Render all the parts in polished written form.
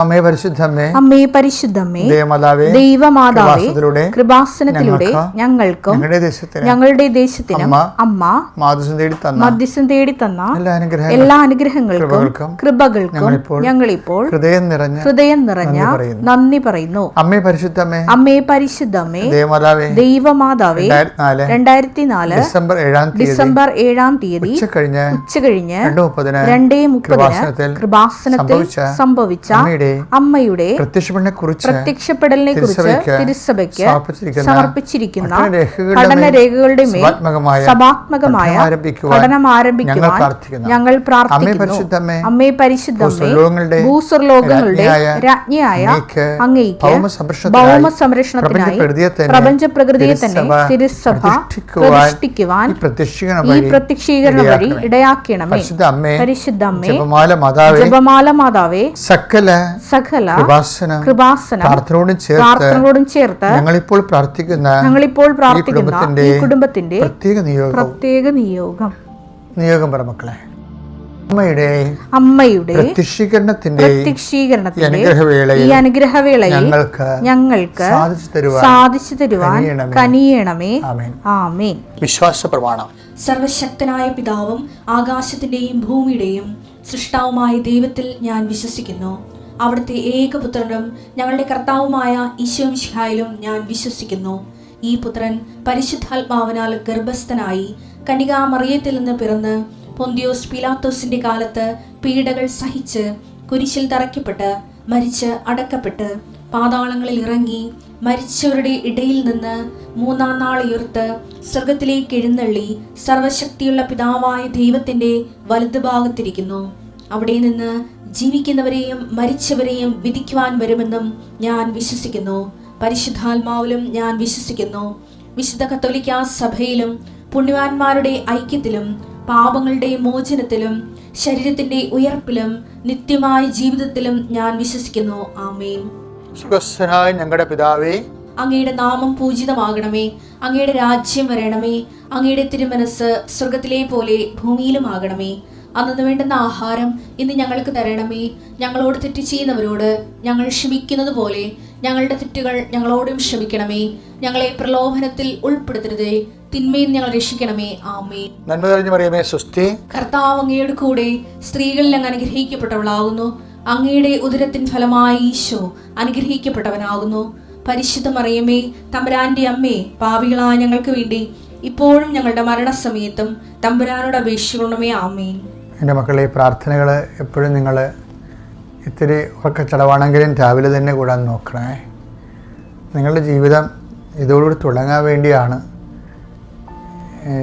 അമ്മേ പരിശുദ്ധമ്മേ, അമ്മേ പരിശുദ്ധമ്മേ, ദൈവമാതാവേ, കൃപാസനത്തിലൂടെ ഞങ്ങൾക്കും ഞങ്ങളുടെ ദേശത്തിനും അമ്മ മധ്യസ്ഥം തേടി തന്ന എല്ലാ അനുഗ്രഹങ്ങൾക്കും കൃപകൾക്കും ഞങ്ങളിപ്പോൾ ഹൃദയം നിറഞ്ഞ നന്ദി പറയുന്നു. അമ്മേ പരിശുദ്ധമ്മേ, അമ്മേ പരിശുദ്ധമ്മേ, ദൈവമാതാവേ, 2004 ഡിസംബർ 7-ാം തീയതി ഉച്ചകഴിഞ്ഞ് 2:30 കൃപാസനത്തിൽ സംഭവിച്ച അമ്മയുടെ പ്രത്യക്ഷപ്പെടലിനെ കുറിച്ച് തിരുസഭയ്ക്ക് സമർപ്പിച്ചിരിക്കുന്ന പഠനരേഖകളുടെ മേൽ സഭാത്മകമായ പഠനം ആരംഭിക്കുവാൻ ഞങ്ങൾ പ്രാർത്ഥിക്കുന്നു. അമ്മേ പരിശുദ്ധമ്മേ, ഭൂസ്വർലോകങ്ങളുടെ രാജ്ഞിയായ അങ്ങയ്ക്ക് ഭൗമ സംരക്ഷണത്തിനായി പ്രപഞ്ച പ്രകൃതിയെ തന്നെ തിരുസഭ പ്രതിഷ്ഠിക്കുവാൻ ഈ പ്രത്യക്ഷീകരണം വഴി ഇടയാക്കണമേ. പരിശുദ്ധമ്മേ, ജപമാല മാതാവേ, സകല കൃപാസനം പ്രാർത്ഥനയോടും ചേർത്ത് ഞങ്ങളിപ്പോൾ പ്രാർത്ഥിക്കുന്ന ഈ കുടുംബത്തിന്റെ പ്രത്യേക നിയോഗം പറ മക്കളെ. അമ്മയുടെ പ്രത്യക്ഷീകരണത്തിന്റെ ഈ അനുഗ്രഹവേളയിൽ ഞങ്ങൾക്ക് സാധിച്ചു തരുവാൻ കനിയണമേ. ആമേൻ. വിശ്വാസ പ്രമാണം. സർവശക്തനായ പിതാവും ആകാശത്തിന്റെയും ഭൂമിയുടെയും സൃഷ്ടാവുമായ ദൈവത്തിൽ ഞാൻ വിശ്വസിക്കുന്നു. അവിടുത്തെ ഏകപുത്രനും ഞങ്ങളുടെ കർത്താവുമായ ഈശോമിശിഹായിലും ഞാൻ വിശ്വസിക്കുന്നു. ഈ പുത്രൻ പരിശുദ്ധാത്മാവിനാൽ ഗർഭസ്ഥനായി കന്യകാമറിയത്തിൽ നിന്ന് പിറന്ന് പൊന്തിയോസ് പീലാത്തോസിന്റെ കാലത്ത് പീഡകൾ സഹിച്ച് കുരിശിൽ തറയ്ക്കപ്പെട്ട് മരിച്ച് അടക്കപ്പെട്ട് പാതാളങ്ങളിൽ ഇറങ്ങി മരിച്ചവരുടെ ഇടയിൽ നിന്ന് 3-ാം നാൾ ഉയർത്ത് സ്വർഗത്തിലേക്ക് എഴുന്നള്ളി സർവശക്തിയുള്ള പിതാവായ ദൈവത്തിന്റെ വലതുഭാഗത്തിരിക്കുന്നു. അവിടെ നിന്ന് ജീവിക്കുന്നവരെയും മരിച്ചവരെയും വിധിക്കുവാൻ വരുമെന്നും ഞാൻ വിശ്വസിക്കുന്നു. പരിശുദ്ധാത്മാവിലും ഞാൻ വിശ്വസിക്കുന്നു. വിശുദ്ധ കത്തോലിക്കാ സഭയിലും പുണ്യവാന്മാരുടെ ഐക്യത്തിലും പാപങ്ങളുടെ മോചനത്തിലും ശരീരത്തിന്റെ ഉയർപ്പിലും നിത്യമായ ജീവിതത്തിലും ഞാൻ വിശ്വസിക്കുന്നു. ആമേൻ. സ്വർഗ്ഗസ്ഥനായ ഞങ്ങളുടെ പിതാവേ, അങ്ങയുടെ നാമം പൂജിതമാകണമേ. അങ്ങയുടെ രാജ്യം വരണമേ. അങ്ങയുടെ തിരുമനസ് സ്വർഗത്തിലെ പോലെ ഭൂമിയിലുമാകണമേ. അന്നു വേണ്ടുന്ന ആഹാരം ഇന്ന് ഞങ്ങൾക്ക് തരണമേ. ഞങ്ങളോട് തെറ്റ് ചെയ്യുന്നവരോട് ഞങ്ങൾ ക്ഷമിക്കുന്നത് പോലെ ഞങ്ങളുടെ തെറ്റുകൾ ഞങ്ങളോടും ക്ഷമിക്കണമേ. ഞങ്ങളെ പ്രലോഭനത്തിൽ ഉൾപ്പെടുത്തരുതേ, തിന്മയിൽ ഞങ്ങൾ രക്ഷിക്കണമേ. ആമേൻ. നന്മ നിറഞ്ഞ മറിയമേ, സ്വസ്തി. കർത്താവ് അങ്ങയുടെ കൂടെ സ്ത്രീകളിൽ അങ്ങ് അനുഗ്രഹിക്കപ്പെട്ടവളാകുന്നു. അങ്ങയുടെ ഉദരത്തിൻ ഫലമായി ഈശോ അനുഗ്രഹിക്കപ്പെട്ടവനാകുന്നു. പരിശുദ്ധ മറിയമേ, തമ്പുരാന്റെ അമ്മേ, പാപികളായ ഞങ്ങൾക്ക് വേണ്ടി ഇപ്പോഴും ഞങ്ങളുടെ മരണസമയത്തും തമ്പുരാനോട് അപേക്ഷിക്കണമേ. ആമേൻ. എൻ്റെ മക്കളെ, ഈ പ്രാർത്ഥനകൾ എപ്പോഴും നിങ്ങൾ ഇത്തിരി ഉറക്കച്ചടവാണെങ്കിലും രാവിലെ തന്നെ കൂടാൻ നോക്കണേ. നിങ്ങളുടെ ജീവിതം ഇതോടുകൂടി തുടങ്ങാൻ വേണ്ടിയാണ്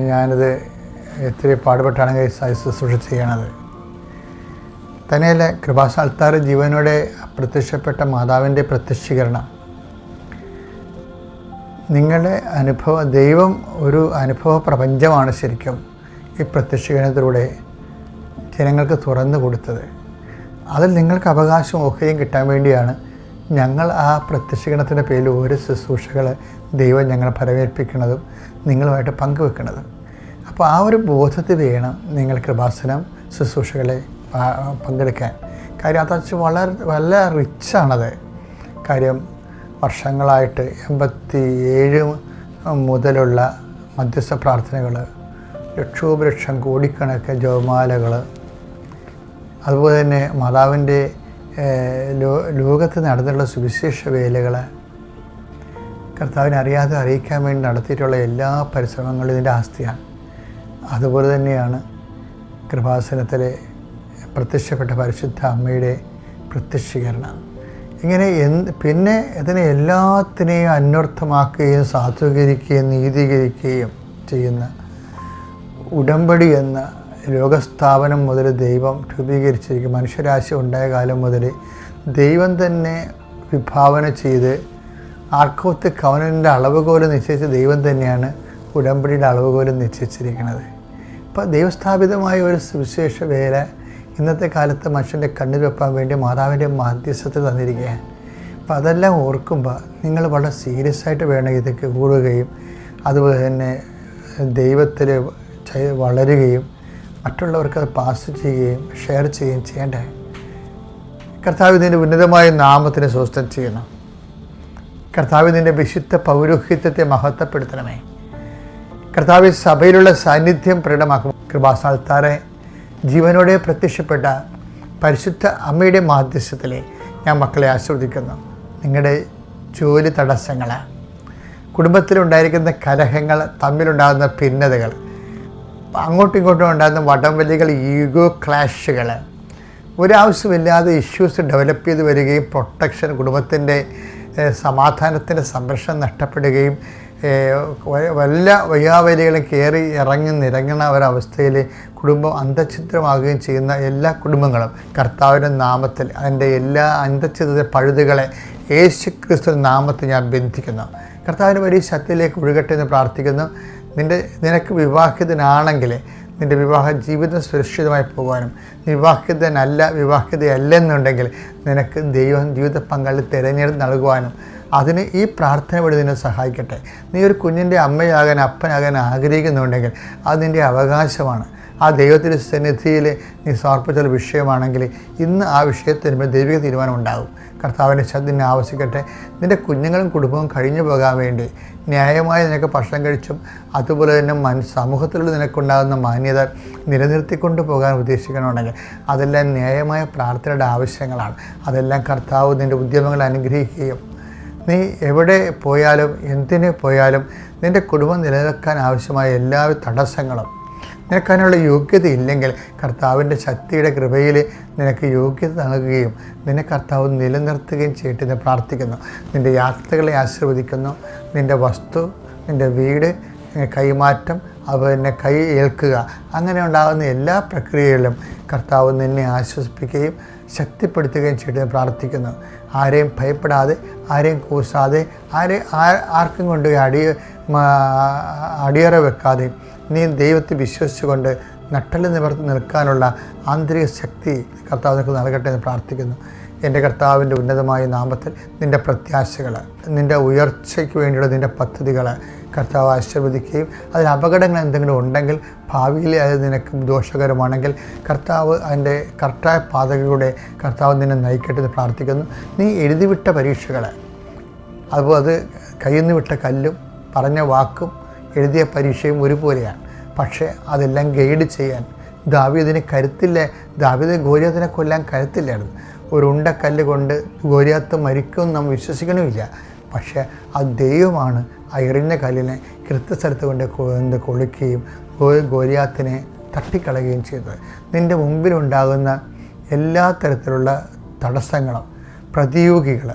ഞാനിത് ഇത്തിരി പാടുപെട്ടാണെങ്കിൽ ശുശ്രൂഷ ചെയ്യണത്. തന്നെയല്ല, കൃപാസ്ഥാനത്താർ ജീവനോടെ പ്രത്യക്ഷപ്പെട്ട മാതാവിൻ്റെ പ്രത്യക്ഷീകരണം നിങ്ങളുടെ ദൈവം ഒരു അനുഭവ പ്രപഞ്ചമാണ് ശരിക്കും ഈ പ്രത്യക്ഷീകരണത്തിലൂടെ ജനങ്ങൾക്ക് തുറന്നു കൊടുത്തത്. അതിൽ നിങ്ങൾക്ക് അവകാശം ഓഹരിയും കിട്ടാൻ വേണ്ടിയാണ് ഞങ്ങൾ ആ പ്രത്യക്ഷീകരണത്തിൻ്റെ പേരിൽ ഓരോ ശുശ്രൂഷകൾ ദൈവം ഞങ്ങളെ ഫലമേൽപ്പിക്കുന്നതും നിങ്ങളുമായിട്ട് പങ്കുവെക്കുന്നതും. അപ്പോൾ ആ ഒരു ബോധത്തിൽ വേണം നിങ്ങൾ കൃപാസനം ശുശ്രൂഷകളെ പങ്കെടുക്കാൻ. കാര്യം അതച്ച് വളരെ റിച്ചാണത്. കാര്യം വർഷങ്ങളായിട്ട് 87 മുതലുള്ള മധ്യസ്ഥ പ്രാർത്ഥനകൾ, ലക്ഷോപലക്ഷം കോടിക്കണക്ക് ജപമാലകൾ, അതുപോലെ തന്നെ മാതാവിൻ്റെ ലോകത്ത് നടന്നിട്ടുള്ള സുവിശേഷ വേലകൾ, കർത്താവിനെ അറിയാതെ അറിയിക്കാൻ വേണ്ടി നടത്തിയിട്ടുള്ള എല്ലാ പരിശ്രമങ്ങളും ഇതിൻ്റെ ആസ്തിയാണ്. അതുപോലെ തന്നെയാണ് കൃപാസനത്തിലെ പ്രത്യക്ഷപ്പെട്ട പരിശുദ്ധ അമ്മയുടെ പ്രത്യക്ഷീകരണം. ഇങ്ങനെ പിന്നെ ഇതിനെ എല്ലാത്തിനെയും അന്വർത്ഥമാക്കുകയും സാധൂകരിക്കുകയും നീതീകരിക്കുകയും ചെയ്യുന്ന ഉടമ്പടി എന്ന ലോകസ്ഥാപനം മുതൽ ദൈവം രൂപീകരിച്ചിരിക്കും. മനുഷ്യരാശി ഉണ്ടായ കാലം മുതൽ ദൈവം തന്നെ വിഭാവന ചെയ്ത് ആർക്കോത്ത് കവനൻ്റെ അളവുകോല് നിശ്ചയിച്ച ദൈവം തന്നെയാണ് ഉടമ്പടിയുടെ അളവുകോല് നിശ്ചയിച്ചിരിക്കുന്നത്. ഇപ്പോൾ ദൈവസ്ഥാപിതമായ ഒരു സുവിശേഷ വേല ഇന്നത്തെ കാലത്ത് മനുഷ്യൻ്റെ കണ്ണിൽ വെപ്പാൻ വേണ്ടി മാതാവിൻ്റെ മാധ്യസ്ഥത്തിൽ തന്നിരിക്കുകയാണ്. അപ്പോൾ അതെല്ലാം ഓർക്കുമ്പോൾ നിങ്ങൾ വളരെ സീരിയസ് ആയിട്ട് വേണം ഇതൊക്കെ കൂടുകയും അതുപോലെ തന്നെ ദൈവത്തിൽ വളരുകയും മറ്റുള്ളവർക്ക് അത് പാസ് ചെയ്യുകയും ഷെയർ ചെയ്യുകയും ചെയ്യേണ്ടേ. കർത്താവ് നിൻ്റെ ഉന്നതമായ നാമത്തിന് സ്വസ്ഥം ചെയ്യുന്നു. കർത്താവ് നിൻ്റെ വിശുദ്ധ പൗരോഹിത്യത്തെ മഹത്വപ്പെടുത്തണമേ. കർത്താവ് സഭയിലുള്ള സാന്നിധ്യം പ്രകടമാക്കും. കൃപാസ്ഥാനത്താറെ ജീവനോടെ പ്രത്യക്ഷപ്പെട്ട പരിശുദ്ധ അമ്മയുടെ മാധ്യസ്ഥത്തിൽ ഞാൻ മക്കളെ ആസ്വദിക്കുന്നു. നിങ്ങളുടെ ജോലി തടസ്സങ്ങൾ, കുടുംബത്തിലുണ്ടായിരിക്കുന്ന കലഹങ്ങൾ, തമ്മിലുണ്ടാകുന്ന ഭിന്നതകൾ, അങ്ങോട്ടും ഇങ്ങോട്ടും ഉണ്ടാകുന്ന വടംവലികൾ, ഈഗോ ക്ലാഷുകൾ, ഒരാവശ്യമില്ലാതെ ഇഷ്യൂസ് ഡെവലപ്പ് ചെയ്ത് വരികയും പ്രൊട്ടക്ഷൻ, കുടുംബത്തിൻ്റെ സമാധാനത്തിൻ്റെ സംരക്ഷണം നഷ്ടപ്പെടുകയും വല്ല വയ്യാവലികളും കയറി ഇറങ്ങി നിരങ്ങുന്ന ഒരവസ്ഥയിൽ കുടുംബം അന്തഛിദ്രമാകുകയും ചെയ്യുന്ന എല്ലാ കുടുംബങ്ങളും കർത്താവിൻ്റെ നാമത്തിൽ അതിൻ്റെ എല്ലാ അന്തഛിദ്ര പഴുതുകളെ യേശു ക്രിസ്തു നാമത്തിൽ ഞാൻ ബന്ധിക്കുന്നു. കർത്താവിൻ്റെ വലിയ ശക്തിയിലേക്ക് ഒഴുകട്ടെ എന്ന് പ്രാർത്ഥിക്കുന്നു. നിനക്ക് വിവാഹിതനാണെങ്കിൽ നിൻ്റെ വിവാഹ ജീവിതം സുരക്ഷിതമായി പോകാനും, വിവാഹിതയല്ലെന്നുണ്ടെങ്കിൽ നിനക്ക് ദൈവം ജീവിത പങ്കാളി തിരഞ്ഞെടുത്ത് നൽകുവാനും അതിന് ഈ പ്രാർത്ഥന വഴി നിന്നെ സഹായിക്കട്ടെ. നീ ഒരു കുഞ്ഞിൻ്റെ അമ്മയാകാൻ, അപ്പനാകാൻ ആഗ്രഹിക്കുന്നുണ്ടെങ്കിൽ അത് നിൻ്റെ അവകാശമാണ്. ആ ദൈവത്തിൻ്റെ സന്നിധിയിൽ നീ സമർപ്പിച്ചുള്ള വിഷയമാണെങ്കിൽ ഇന്ന് ആ വിഷയത്തിന് ദൈവിക തീരുമാനം ഉണ്ടാകും. കർത്താവിൻ്റെ ശ്രദ്ധ ആവശ്യിക്കട്ടെ. നിൻ്റെ കുഞ്ഞുങ്ങളും കുടുംബവും കഴിഞ്ഞു പോകാൻ വേണ്ടി ന്യായമായി നിനക്ക് ഭക്ഷണം കഴിച്ചും അതുപോലെ തന്നെ സമൂഹത്തിലുള്ള നിനക്കുണ്ടാകുന്ന മാന്യത നിലനിർത്തിക്കൊണ്ട് പോകാൻ ഉദ്ദേശിക്കണമെങ്കിൽ അതെല്ലാം ന്യായമായ പ്രാർത്ഥനയുടെ ആവശ്യങ്ങളാണ്. അതെല്ലാം കർത്താവ് നിൻ്റെ ഉദ്യമങ്ങൾ അനുഗ്രഹിക്കുകയും നീ എവിടെ പോയാലും എന്തിന് പോയാലും നിൻ്റെ കുടുംബം നിലനിൽക്കാൻ ആവശ്യമായ എല്ലാ തടസ്സങ്ങളും, നിനക്കതിനുള്ള യോഗ്യതയില്ലെങ്കിൽ കർത്താവിൻ്റെ ശക്തിയുടെ കൃപയിൽ നിനക്ക് യോഗ്യത നൽകുകയും നിന്നെ കർത്താവ് നിലനിർത്തുകയും ചെയ്യട്ടെന്ന് പ്രാർത്ഥിക്കുന്നു. നിൻ്റെ യാത്രകളെ ആശീർവദിക്കുന്നു. നിൻ്റെ വസ്തു, നിൻ്റെ വീട്, കൈമാറ്റം, അതുപോലെ കൈ ഏൽക്കുക, അങ്ങനെ ഉണ്ടാകുന്ന എല്ലാ പ്രക്രിയകളിലും കർത്താവ് നിന്നെ ആശ്വസിപ്പിക്കുകയും ശക്തിപ്പെടുത്തുകയും ചെയ്യട്ടെന്ന് പ്രാർത്ഥിക്കുന്നു. ആരെയും ഭയപ്പെടാതെ, ആരെയും കൂസാതെ, ആർക്കും കൊണ്ട് അടിയറ വെക്കാതെ നീ ദൈവത്തെ വിശ്വസിച്ചുകൊണ്ട് നട്ടല് നിവർത്തി നിൽക്കാനുള്ള ആന്തരിക ശക്തി കർത്താവ് നിനക്ക് നൽകട്ടെ എന്ന് പ്രാർത്ഥിക്കുന്നു. എൻ്റെ കർത്താവിൻ്റെ ഉന്നതമായ നാമത്തിൽ നിൻ്റെ പ്രത്യാശകൾ, നിൻ്റെ ഉയർച്ചയ്ക്ക് വേണ്ടിയുള്ള നിൻ്റെ പദ്ധതികൾ കർത്താവ് ആശീർവദിക്കുകയും അതിൽ അപകടങ്ങൾ എന്തെങ്കിലും ഉണ്ടെങ്കിൽ ഭാവിയിൽ അത് നിനക്ക് ദോഷകരമാണെങ്കിൽ കർത്താവ് അതിൻ്റെ കറക്റ്റായ പാതകളിലൂടെ കർത്താവ് നിന്നെ നയിക്കട്ടെ എന്ന് പ്രാർത്ഥിക്കുന്നു. നീ എഴുതിവിട്ട പരീക്ഷകൾ, അതുപോലെ അത് കയ്യിൽ നിന്ന് വിട്ട കല്ലും പറഞ്ഞ വാക്കും എഴുതിയ പരീക്ഷയും ഒരുപോലെയാണ്. പക്ഷേ അതെല്ലാം ഗൈഡ് ചെയ്യാൻ ദാവീദിന് കരുത്തില്ല. ദാവീദ് ഗോലിയാത്തിനെ കൊല്ലാൻ കരുത്തില്ലായിരുന്നു. ഒരു ഉണ്ടക്കല്ല് കൊണ്ട് ഗോലിയാത്ത് മരിക്കുമെന്ന് നാം വിശ്വസിക്കണമില്ല. പക്ഷേ ആ ദൈവമാണ് ആ എറിഞ്ഞ കല്ലിനെ കൃത്യസ്ഥലത്ത് കൊണ്ട് കൊള്ളിക്കുകയും ഗോലിയാത്തിനെ തട്ടിക്കളയുകയും ചെയ്തത്. നിൻ്റെ മുമ്പിലുണ്ടാകുന്ന എല്ലാ തരത്തിലുള്ള തടസ്സങ്ങളും, പ്രതിയോഗികൾ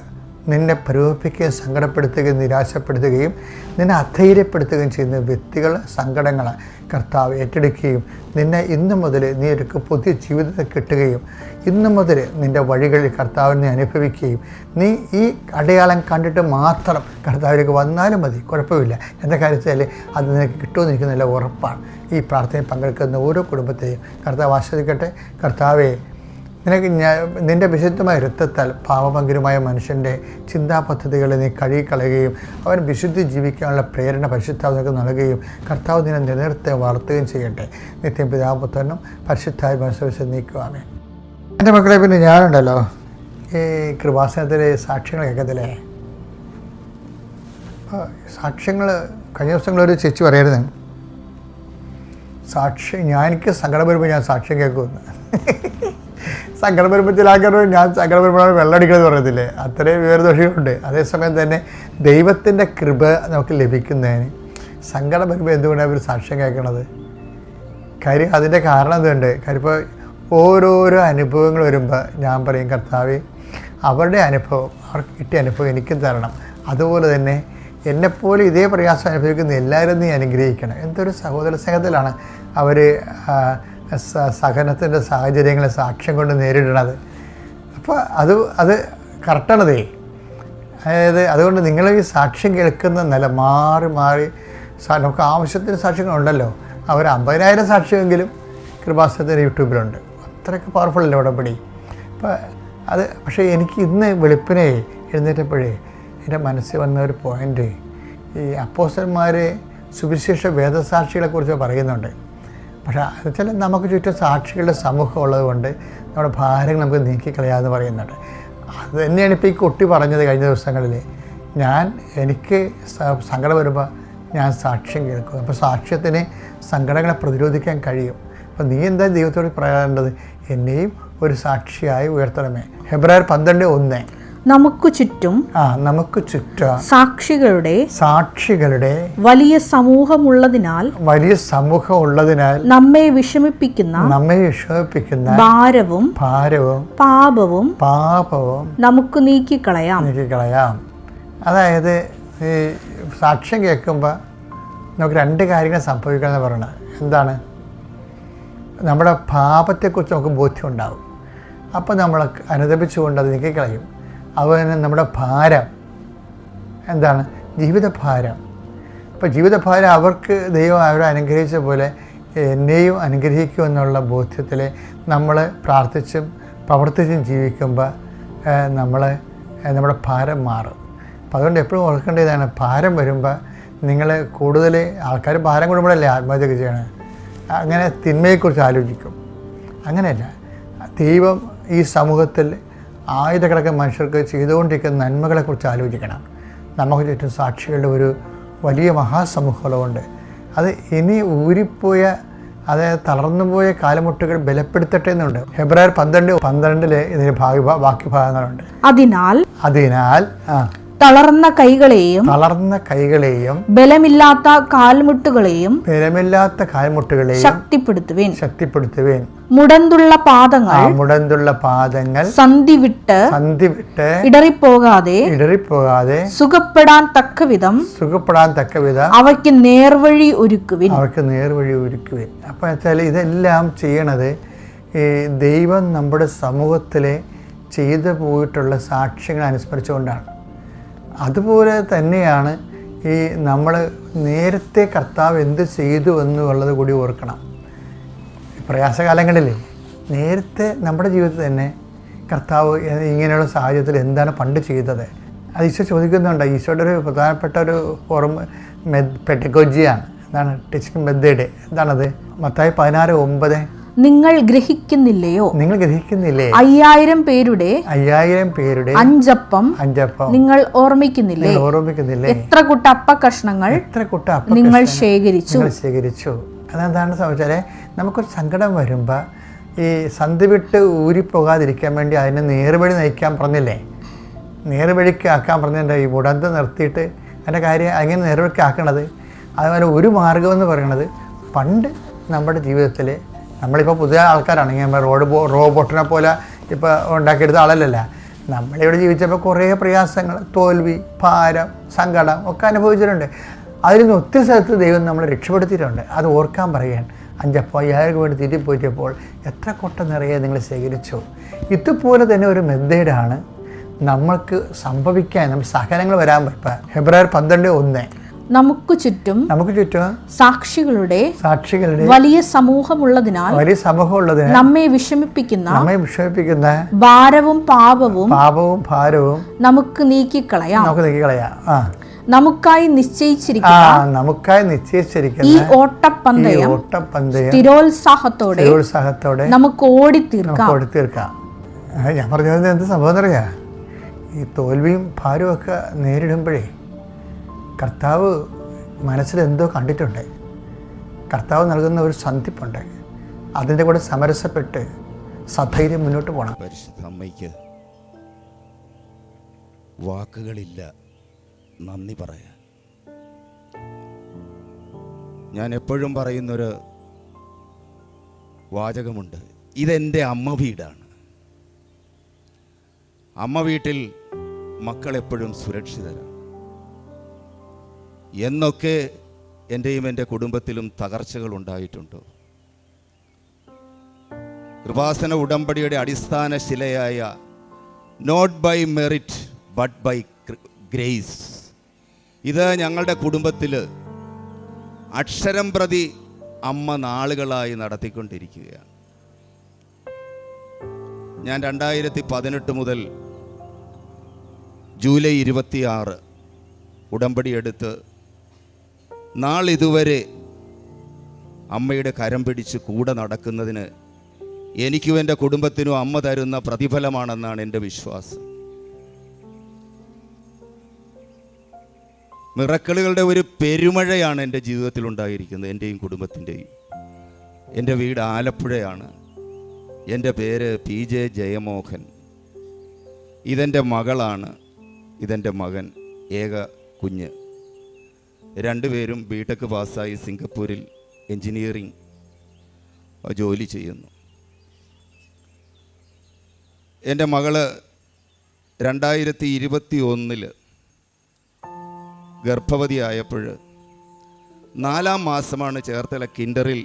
നിന്നെ പ്രലോഭിപ്പിക്കുകയും സങ്കടപ്പെടുത്തുകയും നിരാശപ്പെടുത്തുകയും നിന്നെ അധൈര്യപ്പെടുത്തുകയും ചെയ്യുന്ന വ്യക്തികൾ, സങ്കടങ്ങൾ കർത്താവ് ഏറ്റെടുക്കുകയും നിന്നെ ഇന്നു മുതൽ നീ ഒരു പുതിയ ജീവിതത്തെ കിട്ടുകയും ഇന്നു മുതൽ നിൻ്റെ വഴികളിൽ കർത്താവിനെ അനുഭവിക്കുകയും നീ ഈ അടയാളം കണ്ടിട്ട് മാത്രം കർത്താവിലേക്ക് വന്നാലും മതി, കുഴപ്പമില്ല. എന്താ കാര്യത്തിൽ അത് നിനക്ക് കിട്ടുമെന്ന് എനിക്ക് നല്ല ഉറപ്പാണ്. ഈ പ്രാർത്ഥനയിൽ പങ്കെടുക്കുന്ന ഓരോ കുടുംബത്തെയും കർത്താവ് ആശ്വസിക്കട്ടെ. കർത്താവെ, നിനക്ക് നിൻ്റെ വിശുദ്ധമായ രക്തത്താൽ പാപഭംഗിരമായ മനുഷ്യൻ്റെ ചിന്താ പദ്ധതികളെ നീ കഴുകിക്കളയുകയും അവൻ വിശുദ്ധി ജീവിക്കാനുള്ള പ്രേരണ പരിശുദ്ധാവ് നിനക്ക് നൽകുകയും കർത്താവ് നിന്നെ നിലനിർത്തി വളർത്തുകയും ചെയ്യട്ടെ. നിത്യം പിതാവും പുത്രനും പരിശുദ്ധായ മനസ്സുവെച്ച് നീക്കുവാമേ. എൻ്റെ മക്കളെ, പിന്നെ ഞാനുണ്ടല്ലോ ഈ കൃപാസനത്തിലെ സാക്ഷ്യങ്ങൾ കേൾക്കത്തില്ലേ, സാക്ഷ്യങ്ങൾ കഴിഞ്ഞ ദിവസങ്ങളൊരു ചേച്ചി പറയായിരുന്നു, എനിക്ക് സങ്കടം വരുമ്പോൾ ഞാൻ സാക്ഷ്യം കേൾക്കുമെന്ന്. സങ്കടം വരുമ്പോൾ ചില ആൾക്കാർ ഞാൻ സങ്കടം വരുമ്പോഴാണ് വെള്ളമടിക്കണമെന്ന് പറയത്തില്ലേ, അത്രയും വിവരദോഷികളുണ്ട്. അതേസമയം തന്നെ ദൈവത്തിൻ്റെ കൃപ നമുക്ക് ലഭിക്കുന്നതിന് സങ്കടം വരുമ്പോൾ എന്തുകൊണ്ടാണ് അവർ സാക്ഷ്യം കേൾക്കണത്? കാര്യം അതിൻ്റെ കാരണം എന്തുണ്ട്? കാര്യം ഇപ്പോൾ ഓരോരോ അനുഭവങ്ങൾ വരുമ്പോൾ ഞാൻ പറയും, കർത്താവേ, അവരുടെ അനുഭവം, അവർക്ക് കിട്ടിയ അനുഭവം എനിക്കും തരണം. അതുപോലെ തന്നെ എന്നെപ്പോലെ ഇതേ പ്രയാസം അനുഭവിക്കുന്ന എല്ലാവരും നീ അനുഗ്രഹിക്കണം. എന്തൊരു സഹോദര സ്നേഹത്തിലാണ് അവർ സഹനത്തിൻ്റെ സാഹചര്യങ്ങളെ സാക്ഷ്യം കൊണ്ട് നേരിടണത്. അപ്പോൾ അത് കറക്റ്റാണതേ. അതായത് അതുകൊണ്ട് നിങ്ങൾ ഈ സാക്ഷ്യം കേൾക്കുന്ന നില മാറി നമുക്ക് ആവശ്യത്തിന് സാക്ഷ്യങ്ങളുണ്ടല്ലോ. അവർ 50,000 സാക്ഷ്യമെങ്കിലും കൃപാസനത്തിൻ്റെ യൂട്യൂബിലുണ്ട്. അത്രയ്ക്ക് പവർഫുള്ളല്ലേ ഉടമ്പടി. പക്ഷേ എനിക്ക് ഇന്ന് വെളുപ്പിനെ എഴുന്നേറ്റപ്പോഴേ എൻ്റെ മനസ്സിൽ വന്ന ഒരു പോയിൻ്റ്, ഈ അപ്പോസ്തലന്മാർ സുവിശേഷ വേദസാക്ഷികളെക്കുറിച്ച് പറയുന്നുണ്ട്. പക്ഷേ അത് വെച്ചാൽ നമുക്ക് ചുറ്റും സാക്ഷികളുടെ സമൂഹം ഉള്ളത് കൊണ്ട് നമ്മുടെ ഭാരങ്ങൾ നമുക്ക് നീക്കിക്കളയാമെന്ന് പറയുന്നുണ്ട്. അത് തന്നെയാണ് ഇപ്പോൾ ഈ കുട്ടി പറഞ്ഞത് കഴിഞ്ഞ ദിവസങ്ങളിൽ. എനിക്ക് സങ്കടം വരുമ്പോൾ ഞാൻ സാക്ഷ്യം കേൾക്കും. അപ്പോൾ സാക്ഷ്യത്തിന് സങ്കടങ്ങളെ പ്രതിരോധിക്കാൻ കഴിയും. അപ്പോൾ നീ എന്താ ദൈവത്തോട് പറയേണ്ടത്? എന്നെയും ഒരു സാക്ഷിയായി ഉയർത്തണമേ. ഹെബ്രായർ 12:1. നമുക്ക് ചുറ്റും സാക്ഷികളുടെ വലിയ സമൂഹമുള്ളതിനാൽ നമ്മെ വിഷമിപ്പിക്കുന്ന ഭാരവും പാപവും നമുക്ക് നീക്കിക്കളയാം. അതായത് ഈ സാക്ഷ്യം കേൾക്കുമ്പോൾ നമുക്ക് 2 കാര്യങ്ങൾ സംഭവിക്കണമെന്ന് പറയുന്നത്. എന്താണ്? നമ്മുടെ പാപത്തെക്കുറിച്ച് നമുക്ക് ബോധ്യം ഉണ്ടാകും. അപ്പോൾ നമ്മൾ അനുദപിച്ചുകൊണ്ട് അത് നീക്കിക്കളയും. അതുപോലെ തന്നെ നമ്മുടെ ഭാരം എന്താണ്? ജീവിതഭാരം. അപ്പോൾ ജീവിതഭാരം അവർക്ക് ദൈവം അവരെ അനുഗ്രഹിച്ച പോലെ എന്നെയും അനുഗ്രഹിക്കുമെന്നുള്ള ബോധ്യത്തിൽ നമ്മൾ പ്രാർത്ഥിച്ചും പ്രവർത്തിച്ചും ജീവിക്കുമ്പോൾ നമ്മുടെ ഭാരം മാറും. അപ്പോൾ അതുകൊണ്ട് എപ്പോഴും ഓർക്കേണ്ടതാണ്, ഭാരം വരുമ്പോൾ നിങ്ങൾ കൂടുതൽ ആൾക്കാർ ഭാരം കൂടുമ്പോഴല്ലേ ആത്മഹത്യയൊക്കെ ചെയ്യണത്. അങ്ങനെ തിന്മയെക്കുറിച്ച് ആലോചിക്കും. അങ്ങനെയല്ല, ദൈവം ഈ സമൂഹത്തിൽ ആയിരക്കണക്കിന് മനുഷ്യർക്ക് ചെയ്തുകൊണ്ടിരിക്കുന്ന നന്മകളെക്കുറിച്ച് ആലോചിക്കണം. നമുക്ക് ചുറ്റും സാക്ഷികളുടെ ഒരു വലിയ മഹാസമൂഹമുള്ളതുകൊണ്ട് അത് ഇനി ഊരിപ്പോയ, അതായത് തളർന്നുപോയ കാലമുട്ടുകൾ ബലപ്പെടുത്തട്ടെ എന്നുണ്ട്. ഹെബ്രായർ 12:12 ഇതിന് ബാക്കി ഭാഗങ്ങളുണ്ട്. അതിനാൽ തളർന്ന കൈകളെയും ബലമില്ലാത്ത കാൽമുട്ടുകളെയും ശക്തിപ്പെടുത്തുവേൻ. മുടന്തുള്ള പാദങ്ങൾ സന്ധി വിട്ട് ഇടറിപ്പോകാതെ സുഖപ്പെടാൻ തക്കവിധം അവയ്ക്ക് നേർവഴി ഒരുക്കുവിൻ. അപ്പോൾ വെച്ചാൽ ഇതെല്ലാം ചെയ്യണത് ഈ ദൈവം നമ്മുടെ സമൂഹത്തിലെ ചെയ്തു പോയിട്ടുള്ള സാക്ഷ്യങ്ങൾ അനുസ്മരിച്ചുകൊണ്ടാണ്. അതുപോലെ തന്നെയാണ് ഈ നമ്മൾ നേരത്തെ കർത്താവ് എന്ത് ചെയ്തു എന്നുള്ളത് കൂടി ഓർക്കണം. പ്രയാസകാലങ്ങളിൽ നേരത്തെ നമ്മുടെ ജീവിതത്തിൽ തന്നെ കർത്താവ് ഇങ്ങനെയുള്ള സാഹചര്യത്തിൽ എന്താണ് പണ്ട് ചെയ്തത് അത് ഈശോ ചോദിക്കുന്നുണ്ട്. ഈശോയുടെ ഒരു പ്രധാനപ്പെട്ട ഒരു പെഡഗോജിയാണ്. എന്താണ്? Teaching method. എന്താണത്? മത്തായി 16:9. നിങ്ങൾ ഗ്രഹിക്കുന്നില്ലേ? 5000 പേരുടെ 5 അഞ്ചപ്പം നിങ്ങൾ ഓർമ്മിക്കുന്നില്ലേ? എത്ര കുട്ട അപ്പക്കഷ്ണങ്ങൾ നിങ്ങൾ ശേഖരിച്ചു. അതെന്താണ് സംഭവിച്ചാൽ നമുക്കൊരു സങ്കടം വരുമ്പോൾ ഈ സന്ധി വിട്ട് ഊരിപ്പോകാതിരിക്കാൻ വേണ്ടി അതിനെ നേർവഴി നയിക്കാൻ പറഞ്ഞില്ലേ? നേർവഴിക്ക് ആക്കാൻ പറഞ്ഞിട്ടുണ്ട്. ഈ മുടന്ത് നിർത്തിയിട്ട് അതിൻ്റെ കാര്യം അങ്ങനെ നേർവഴിക്ക് ആക്കണത്. അതുപോലെ ഒരു മാർഗമെന്ന് പറയണത്, പണ്ട് നമ്മുടെ ജീവിതത്തിൽ നമ്മളിപ്പോൾ പുതിയ ആൾക്കാരാണെങ്കിൽ നമ്മൾ റോബോട്ടിനെ പോലെ ഇപ്പോൾ ഉണ്ടാക്കിയെടുത്ത ആളല്ലല്ല. നമ്മളിവിടെ ജീവിച്ചപ്പോൾ കുറേ പ്രയാസങ്ങൾ, തോൽവി, ഭാരം, സങ്കടം ഒക്കെ അനുഭവിച്ചിട്ടുണ്ട്. അതിൽ നിന്ന് ഒത്തിരി സ്ഥലത്ത് ദൈവം നമ്മളെ രക്ഷപ്പെടുത്തിയിട്ടുണ്ട്. അത് ഓർക്കാൻ പറയാൻ 5,000 വേണ്ടി തിരിപ്പോറ്റിയപ്പോൾ എത്ര കൊട്ട നിറയെ നിങ്ങൾ ശേഖരിച്ചു. ഇതുപോലെ തന്നെ ഒരു മെത്തേഡാണ് നമ്മൾക്ക് സംഭവിക്കാൻ, നമ്മൾ സഹനങ്ങൾ വരാൻ പറ്റുക. ഹെബ്രായർ 12:1. നമുക്ക് ചുറ്റും സാക്ഷികളുടെ വലിയ സമൂഹമുള്ളതിനാൽ നമ്മെ വിഷമിപ്പിക്കുന്ന ഭാരവും പാപവും നമുക്ക് നീക്കിക്കളയാം. നമുക്കായി നിശ്ചയിച്ചിരിക്കുന്ന ഈ ഓട്ടപ്പന്തയം സ്ഥിരോത്സാഹത്തോടെ നമുക്ക് ഓടിത്തീർക്കാം. ഞാൻ പറഞ്ഞത് എന്ത് സംഭവം അറിയാം? ഈ തോൽവിയും ഭാരവും ഒക്കെ നേരിടുമ്പോഴേ കർത്താവ് മനസ്സിലെന്തോ കണ്ടിട്ടുണ്ട്. കർത്താവ് നൽകുന്ന ഒരു സന്ധിപ്പുണ്ട്. അതിൻ്റെ കൂടെ സമരസപ്പെട്ട് സധൈര്യം മുന്നോട്ട് പോകണം. പരിശുദ്ധ അമ്മയ്ക്ക് വാക്കുകളില്ല നന്ദി പറയാൻ. ഞാൻ എപ്പോഴും പറയുന്നൊരു വാചകമുണ്ട്, ഇതെൻ്റെ അമ്മ വീടാണ്. അമ്മ വീട്ടിൽ മക്കളെപ്പോഴും സുരക്ഷിതരാണ്. എന്നൊക്കെ എൻ്റെയും എൻ്റെ കുടുംബത്തിലും തകർച്ചകൾ ഉണ്ടായിട്ടുണ്ടോ? കൃപാസന ഉടമ്പടിയുടെ അടിസ്ഥാന ശിലയായ not by merit but by grace, ഇത് ഞങ്ങളുടെ കുടുംബത്തിൽ അക്ഷരം പ്രതി അമ്മ നാളുകളായി നടത്തിക്കൊണ്ടിരിക്കുകയാണ്. ഞാൻ 2018 മുതൽ ജൂലൈ 26 ഉടമ്പടി എടുത്ത് നാളിതുവരെ അമ്മയുടെ കരം പിടിച്ച് കൂടെ നടക്കുന്നതിന് എനിക്കും എൻ്റെ കുടുംബത്തിനും അമ്മ തരുന്ന പ്രതിഫലമാണെന്നാണ് എൻ്റെ വിശ്വാസം. മിറക്കിളുകളുടെ ഒരു പെരുമഴയാണ് എൻ്റെ ജീവിതത്തിൽ ഉണ്ടായിരിക്കുന്നത്, എൻ്റെയും കുടുംബത്തിൻ്റെയും. എൻ്റെ വീട് ആലപ്പുഴയാണ്. എൻ്റെ പേര് PJ ജയമോഹൻ. ഇതെൻ്റെ മകളാണ്, ഇതെൻ്റെ മകൻ, ഏക കുഞ്ഞ്. രണ്ടുപേരും ബിടെക് പാസ്സായി സിംഗപ്പൂരിൽ എൻജിനീയറിംഗ് ജോലി ചെയ്യുന്നു. എൻ്റെ മകള് 2021 ഗർഭവതിയായപ്പോൾ 4-ാം മാസമാണ് ചേർത്തല കിൻഡറിൽ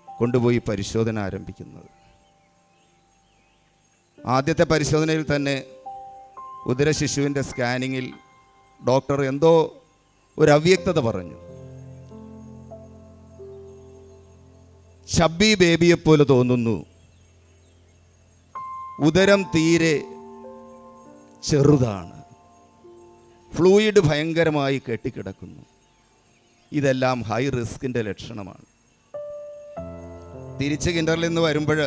കൊണ്ടുപോയി പരിശോധന ആരംഭിക്കുന്നത്. ആദ്യത്തെ പരിശോധനയിൽ തന്നെ ഉദരശിശുവിൻ്റെ സ്കാനിങ്ങിൽ ഡോക്ടർ എന്തോ ഒരു അവ്യക്തത പറഞ്ഞു. ചബ്ബി ബേബിയെപ്പോലെ തോന്നുന്നു, ഉദരം തീരെ ചെറുതാണ്, ഫ്ലൂയിഡ് ഭയങ്കരമായി കെട്ടിക്കിടക്കുന്നു. ഇതെല്ലാം ഹൈ റിസ്കിൻ്റെ ലക്ഷണമാണ്. തിരിച്ച് കിൻഡറിൽ നിന്ന് വരുമ്പോൾ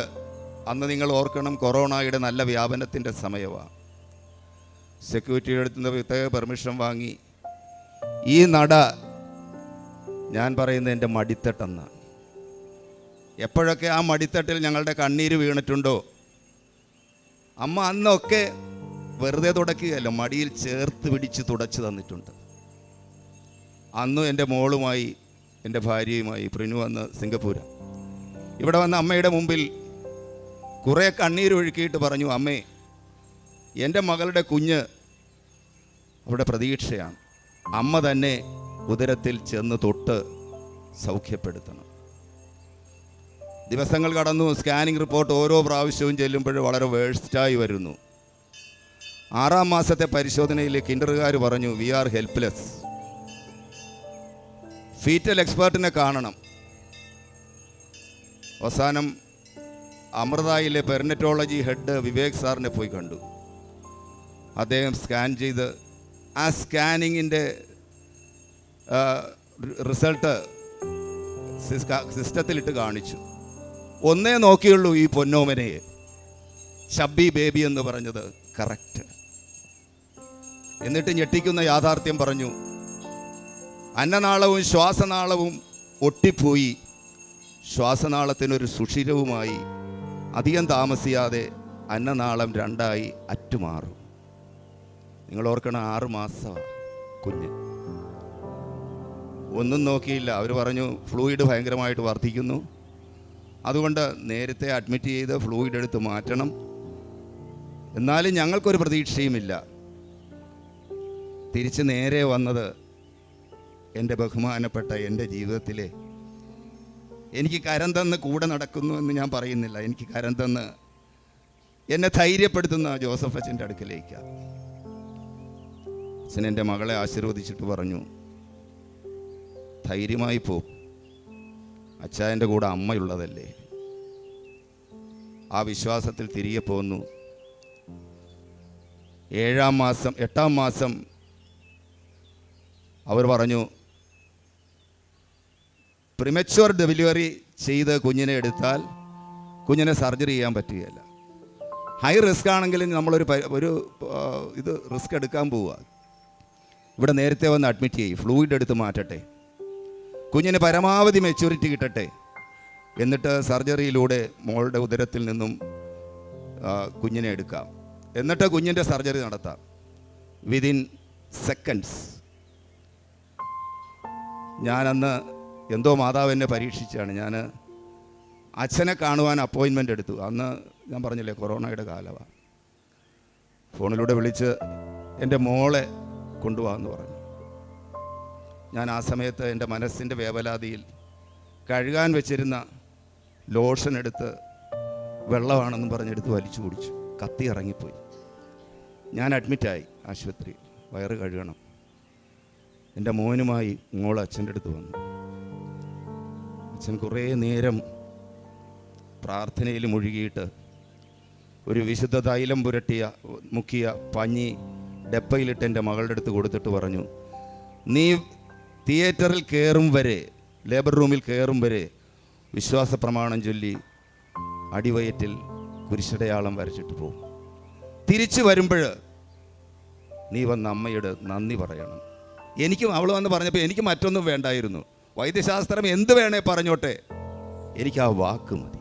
അന്ന് നിങ്ങൾ ഓർക്കണം, കൊറോണയുടെ നല്ല വ്യാപനത്തിൻ്റെ സമയമാണ്. സെക്യൂരിറ്റിയുടെ അടുത്ത് നിന്ന് പ്രത്യേക പെർമിഷൻ വാങ്ങി ഈ നട ഞാൻ പറയുന്നത് എൻ്റെ മടിത്തട്ടെന്നാണ്. എപ്പോഴൊക്കെ ആ മടിത്തട്ടിൽ ഞങ്ങളുടെ കണ്ണീര് വീണിട്ടുണ്ടോ, അമ്മ അന്നൊക്കെ വെറുതെ തുടക്കുകയല്ല, മടിയിൽ ചേർത്ത് പിടിച്ച് തുടച്ച് തന്നിട്ടുണ്ട്. അന്നും എൻ്റെ മോളുമായി എൻ്റെ ഭാര്യയുമായി പ്രിനു വന്ന് സിംഗപ്പൂര് ഇവിടെ വന്ന് അമ്മയുടെ മുമ്പിൽ കുറേ കണ്ണീരൊഴുക്കിയിട്ട് പറഞ്ഞു, അമ്മേ, എൻ്റെ മകളുടെ കുഞ്ഞ് അവിടെ പ്രതീക്ഷയാണ്, അമ്മ തന്നെ ഉദരത്തിൽ ചെന്ന് തൊട്ട് സൗഖ്യപ്പെടുത്തണം. ദിവസങ്ങൾ കടന്നു. സ്കാനിങ് റിപ്പോർട്ട് ഓരോ പ്രാവശ്യവും ചെല്ലുമ്പോഴും വളരെ വേഴ്സ്റ്റായി വരുന്നു. 6-ാം മാസത്തെ പരിശോധനയിൽ കിൻഡറുകാർ പറഞ്ഞു, വി ആർ ഹെൽപ്ലെസ്, ഫീറ്റൽ എക്സ്പേർട്ടിനെ കാണണം. അവസാനം അമൃതയിലെ പെർനറ്റോളജി ഹെഡ് വിവേക് സാറിനെ പോയി കണ്ടു. അദ്ദേഹം സ്കാൻ ചെയ്ത് ആ സ്കാനിങ്ങിൻ്റെ റിസൾട്ട് സിസ്റ്റത്തിലിട്ട് കാണിച്ചു. ഒന്നേ നോക്കിയുള്ളൂ ഈ പൊന്നോമനയെ, ചബ്ബി ബേബി എന്ന് പറഞ്ഞത് കറക്റ്റ്. എന്നിട്ട് ഞെട്ടിക്കുന്ന യാഥാർത്ഥ്യം പറഞ്ഞു, അന്നനാളവും ശ്വാസനാളവും ഒട്ടിപ്പോയി, ശ്വാസനാളത്തിനൊരു സുഷിരവുമായി അധികം താമസിയാതെ അന്നനാളം 2ആയി അറ്റുമാറും. നിങ്ങൾ ഓർക്കണം, 6 മാസമാണ് കുഞ്ഞ്. ഒന്നും നോക്കിയില്ല. അവർ പറഞ്ഞു ഫ്ലൂയിഡ് ഭയങ്കരമായിട്ട് വർദ്ധിക്കുന്നു, അതുകൊണ്ട് നേരത്തെ അഡ്മിറ്റ് ചെയ്ത് ഫ്ലൂയിഡ് എടുത്ത് മാറ്റണം. എന്നാലും ഞങ്ങൾക്കൊരു പ്രതീക്ഷയുമില്ല. തിരിച്ച് നേരെ വന്നത് എൻ്റെ ബഹുമാനപ്പെട്ട എൻ്റെ ജീവിതത്തിലെ, എനിക്ക് കരം തന്ന് കൂടെ നടക്കുന്നു എന്ന് ഞാൻ പറയുന്നില്ല, എനിക്ക് കരം തന്ന് എന്നെ ധൈര്യപ്പെടുത്തുന്ന ജോസഫ് അച്ഛൻ്റെ അടുക്കലേക്കാണ്. അച്ഛൻ എൻ്റെ മകളെ ആശീർവദിച്ചിട്ട് പറഞ്ഞു, ധൈര്യമായി പോവും, അച്ഛൻ്റെ കൂടെ അമ്മയുള്ളതല്ലേ. ആ വിശ്വാസത്തിൽ തിരികെ പോന്നു. 8-ാം മാസം അവർ പറഞ്ഞു, പ്രിമച്വർ ഡെലിവറി ചെയ്ത് കുഞ്ഞിനെ എടുത്താൽ കുഞ്ഞിനെ സർജറി ചെയ്യാൻ പറ്റുകയില്ല. ഹൈ റിസ്ക് ആണെങ്കിലും നമ്മളൊരു ഇത് റിസ്ക് എടുക്കാൻ പോവുക. ഇവിടെ നേരത്തെ വന്ന് അഡ്മിറ്റ് ചെയ്യും, ഫ്ലൂയിഡ് എടുത്ത് മാറ്റട്ടെ, കുഞ്ഞിന് പരമാവധി മെച്യൂരിറ്റി കിട്ടട്ടെ, എന്നിട്ട് സർജറിയിലൂടെ മോളുടെ ഉദരത്തിൽ നിന്നും കുഞ്ഞിനെ എടുക്കാം, എന്നിട്ട് കുഞ്ഞിൻ്റെ സർജറി നടത്താം വിതിൻ സെക്കൻഡ്സ്. ഞാനന്ന് എന്തോ മാതാവ് എന്നെ പരീക്ഷിച്ചാണ്. ഞാൻ അച്ഛനെ കാണുവാൻ അപ്പോയിൻമെൻ്റ് എടുത്തു. അന്ന് ഞാൻ പറഞ്ഞില്ലേ, കൊറോണയുടെ കാലമാണ്. ഫോണിലൂടെ വിളിച്ച് എൻ്റെ മോളെ കൊണ്ടുപോകാമെന്ന് പറഞ്ഞു. ഞാൻ ആ സമയത്ത് എൻ്റെ മനസ്സിൻ്റെ വേവലാതിയിൽ കഴുകാൻ വെച്ചിരുന്ന ലോഷൻ എടുത്ത് വെള്ളമാണെന്നും പറഞ്ഞെടുത്ത് വലിച്ചു കുടിച്ചു. കത്തി ഇറങ്ങിപ്പോയി. ഞാൻ അഡ്മിറ്റായി ആശുപത്രി, വയറ് കഴുകണം. എൻ്റെ മോനുമായി മോൾ അച്ഛൻ്റെ അടുത്ത് വന്നു. അച്ഛൻ കുറേ നേരം പ്രാർത്ഥനയിൽ മുഴുകിയിട്ട് ഒരു വിശുദ്ധ തൈലം മുക്കിയ പഞ്ഞി ഡപ്പയിലിട്ട് എൻ്റെ മകളുടെ അടുത്ത് കൊടുത്തിട്ട് പറഞ്ഞു, നീ തിയേറ്ററിൽ കയറും വരെ ലേബർ റൂമിൽ കയറും വരെ വിശ്വാസ പ്രമാണം ചൊല്ലി അടിവയറ്റിൽ കുരിശടയാളം വരച്ചിട്ട് പോകും. തിരിച്ചു വരുമ്പോൾ നീ വന്ന് അമ്മയോട് നന്ദി പറയണം. എനിക്കും അവൾ വന്ന് പറഞ്ഞപ്പോൾ എനിക്ക് മറ്റൊന്നും വേണ്ടായിരുന്നു. വൈദ്യശാസ്ത്രം എന്ത് വേണേ പറഞ്ഞോട്ടെ, എനിക്ക് ആ വാക്ക് മതി.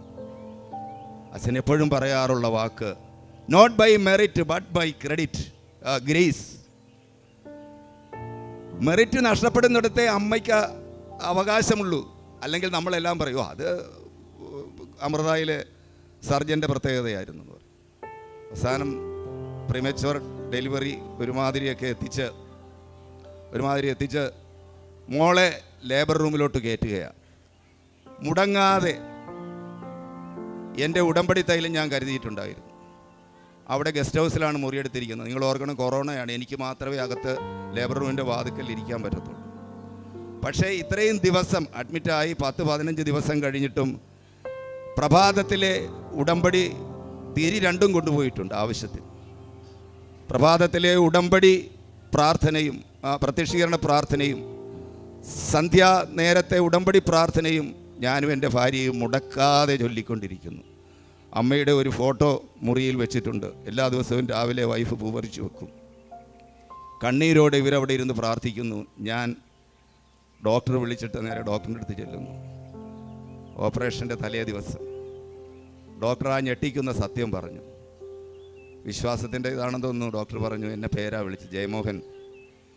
അച്ഛൻ എപ്പോഴും പറയാറുള്ള വാക്ക്, not by merit but by credit grace. Merit നഷ്ടപ്പെടുന്നിടത്തെ അമ്മയ്ക്ക് അവകാശമുള്ളൂ. അല്ലെങ്കിൽ നമ്മളെല്ലാം പറയുമോ അത് അമൃതയിലെ സർജൻ്റെ പ്രത്യേകതയായിരുന്നു എന്ന് പറയും. അവസാനം പ്രിമച്വർ ഡെലിവറി ഒരുമാതിരിയൊക്കെ എത്തിച്ച് മോളെ ലേബർ റൂമിലോട്ട് കയറ്റുകയാണ്. മുടങ്ങാതെ എൻ്റെ ഉടമ്പടി തൈലം ഞാൻ കരുതിയിട്ടുണ്ടായിരുന്നു. അവിടെ ഗസ്റ്റ് ഹൗസിലാണ് മുറിയെടുത്തിരിക്കുന്നത്. നിങ്ങൾ ഓർക്കണം, കൊറോണയാണ്. എനിക്ക് മാത്രമേ അകത്ത് ലേബർ റൂമിൻ്റെ വാതിക്കൽ ഇരിക്കാൻ പറ്റത്തുള്ളൂ. പക്ഷേ ഇത്രയും ദിവസം അഡ്മിറ്റായി 10-15 ദിവസം കഴിഞ്ഞിട്ടും പ്രഭാതത്തിലെ ഉടമ്പടി തിരി രണ്ടും കൊണ്ടുപോയിട്ടുണ്ട് ആവശ്യത്തിന്. പ്രഭാതത്തിലെ ഉടമ്പടി പ്രാർത്ഥനയും പ്രത്യക്ഷീകരണ പ്രാർത്ഥനയും സന്ധ്യാ നേരത്തെ ഉടമ്പടി പ്രാർത്ഥനയും ഞാനും എൻ്റെ ഭാര്യയും മുടക്കാതെ ചൊല്ലിക്കൊണ്ടിരിക്കുന്നു. അമ്മയുടെ ഒരു ഫോട്ടോ മുറിയിൽ വെച്ചിട്ടുണ്ട്. എല്ലാ ദിവസവും രാവിലെ വൈഫ് പൂപറിച്ച് വെക്കും. കണ്ണീരോടെ ഇവരവിടെ ഇരുന്ന് പ്രാർത്ഥിക്കുന്നു. ഞാൻ ഡോക്ടർ വിളിച്ചിട്ട് നേരെ ഡോക്ടറിൻ്റെ അടുത്ത് ചെല്ലുന്നു. ഓപ്പറേഷൻ്റെ തലേ ദിവസം ഡോക്ടർ ആ ഞെട്ടിക്കുന്ന സത്യം പറഞ്ഞു. വിശ്വാസത്തിൻ്റെ ഇതാണെന്ന് തോന്നുന്നു. ഡോക്ടർ പറഞ്ഞു, എന്നെ പേരാ വിളിച്ച്, ജയമോഹൻ,